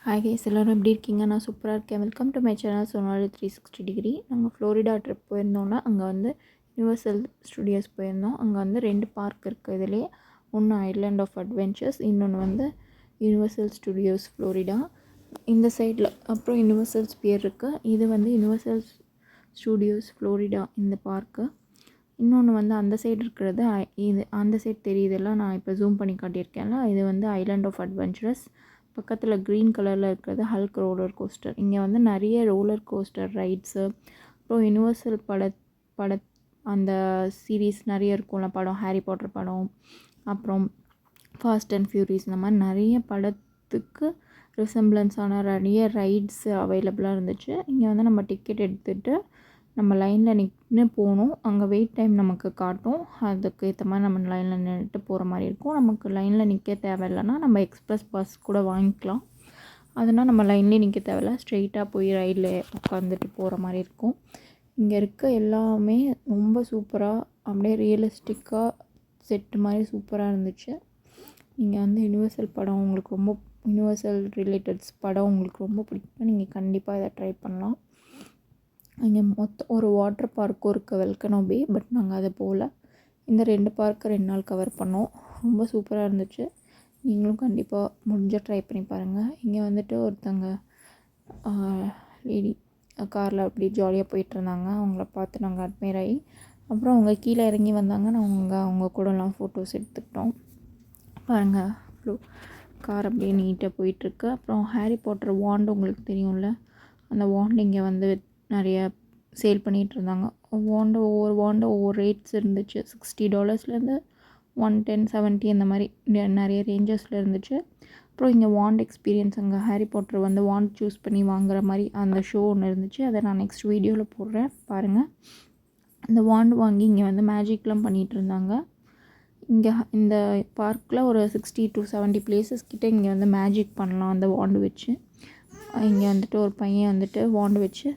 Hi guys, எல்லோரும் எப்படி இருக்கீங்க? நான் சூப்பராக இருக்கேன். Welcome to my channel Sonali 360 degree. நாங்கள் ஃப்ளோரிடா ட்ரிப் போயிருந்தோன்னா அங்கே வந்து யுனிவர்சல் ஸ்டுடியோஸ் போயிருந்தோம். அங்கே வந்து 2 பார்க் இருக்குது. இதுலேயே ஒன்று ஐலாண்ட் ஆஃப் அட்வென்ச்சர்ஸ், இன்னொன்று வந்து யுனிவர்சல் ஸ்டுடியோஸ் ஃப்ளோரிடா. இந்த சைடில் அப்புறம் யுனிவர்சல் ஸ்பியர் இருக்குது. இது வந்து யுனிவர்சல் ஸ்டுடியோஸ் ஃப்ளோரிடா இந்த பார்க்கு. இன்னொன்று வந்து அந்த சைடு இருக்கிறது இது அந்த சைடு தெரியுதெல்லாம் நான் இப்போ ஜூம் பண்ணி காட்டியிருக்கேன்ல, இது வந்து ஐலாண்ட் ஆஃப் அட்வென்ச்சரஸ். பக்கத்தில் க்ரீன் கலரில் இருக்கிறது ஹல்க் ரோலர் கோஸ்டர். இங்கே வந்து நிறைய ரோலர் கோஸ்டர் ரைட்ஸு, அப்புறம் யுனிவர்சல் பட அந்த சீரீஸ் நிறைய இருக்கும்ல படம், ஹாரி பாட்டர் படம், அப்புறம் ஃபாஸ்ட் அண்ட் ஃபியூரிஸ், இந்த மாதிரி நிறைய படத்துக்கு ரிசம்பிளன்ஸான நிறைய ரைட்ஸு அவைலபிளாக இருந்துச்சு. இங்கே வந்து நம்ம டிக்கெட் எடுத்துகிட்டு நம்ம லைனில் நின்று போகணும். அங்கே வெயிட் டைம் நமக்கு காட்டும். அதுக்கு ஏற்ற மாதிரி நம்ம லைனில் நின்றுட்டு போகிற மாதிரி இருக்கும். நமக்கு லைனில் நிற்க தேவையில்லைன்னா நம்ம எக்ஸ்ப்ரெஸ் பாஸ் கூட வாங்கிக்கலாம். அதனால் நம்ம லைன்லேயே நிற்க தேவையில்ல, ஸ்ட்ரெயிட்டாக போய் ரயிலில் உட்காந்துட்டு போகிற மாதிரி இருக்கும். இங்கே இருக்க எல்லாமே ரொம்ப சூப்பராக அப்படியே ரியலிஸ்டிக்காக செட்டு மாதிரி சூப்பராக இருந்துச்சு. நீங்கள் வந்து யுனிவர்சல் படம் உங்களுக்கு ரொம்ப யுனிவர்சல் ரிலேட்டட்ஸ் படம் உங்களுக்கு ரொம்ப பிடிக்கும், நீங்கள் கண்டிப்பாக இதை ட்ரை பண்ணலாம். இங்கே மொத்தம் ஒரு வாட்டர் பார்க்கும் இருக்குது, வெல்கனோ பே. பட் நாங்கள் அதை போகல. இந்த 2 பார்க்கு 2 நாள் கவர் பண்ணோம். ரொம்ப சூப்பராக இருந்துச்சு. நீங்களும் கண்டிப்பாக முடிஞ்சால் ட்ரை பண்ணி பாருங்கள். இங்கே வந்துட்டு ஒருத்தங்க லேடி காரில் அப்படி ஜாலியாக போயிட்டுருந்தாங்க. அவங்கள பார்த்து நாங்கள் அட்மையர் ஆகி அப்புறம் அவங்க கீழே இறங்கி வந்தாங்க. அவங்க கூடலாம் ஃபோட்டோஸ் எடுத்துக்கிட்டோம். பாருங்கள், அவ்வளோ கார் அப்படியே நீட்டாக போயிட்டுருக்கு. அப்புறம் ஹாரி பாட்டர் வாண்டு உங்களுக்கு தெரியும்ல, அந்த வாண்டு இங்கே வந்து நிறைய சேல் பண்ணிகிட்டு இருந்தாங்க. ஒவ்வொரு வாண்டு ரேட்ஸ் இருந்துச்சு. $60 $110, $70 அந்த மாதிரி நிறைய ரேஞ்சஸில் இருந்துச்சு. அப்புறம் இங்கே வாண்ட் எக்ஸ்பீரியன்ஸ், அங்கே ஹாரி பாட்டர் வந்து வாண்ட் சூஸ் பண்ணி வாங்குற மாதிரி அந்த ஷோ ஒன்று இருந்துச்சு. அதை நான் நெக்ஸ்ட் வீடியோவில் போடுறேன், பாருங்கள். அந்த வாண்டு வாங்கி இங்கே வந்து மேஜிக்லாம் பண்ணிகிட்டு இருந்தாங்க. இங்கே இந்த பார்க்கில் ஒரு 60 to 70 பிளேசஸ் கிட்டே இங்கே வந்து மேஜிக் பண்ணலாம் அந்த வாண்டு வச்சு. இங்கே வந்துட்டு ஒரு பையன் வந்துட்டு வாண்டு வச்சு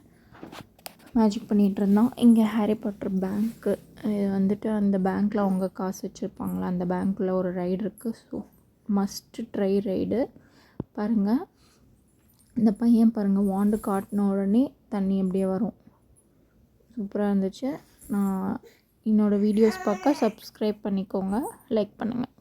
மேஜிக் பண்ணிகிட்டு இருந்தான். இங்கே ஹாரி பாட்டர் பேங்க்கு, இது வந்துட்டு அந்த பேங்க்கில் அவங்க காசு வச்சுருப்பாங்களா, அந்த பேங்க்கில் ஒரு ரைடு இருக்குது. So must try ride. பாருங்கள், இந்த பையன் பாருங்கள், வாண்டு காட்டின உடனே தண்ணி அப்படியே வரும். சூப்பராக இருந்துச்சு. நான் என்னோடய வீடியோஸ் பார்க்க சப்ஸ்கிரைப் பண்ணிக்கோங்க, லைக் பண்ணுங்கள்.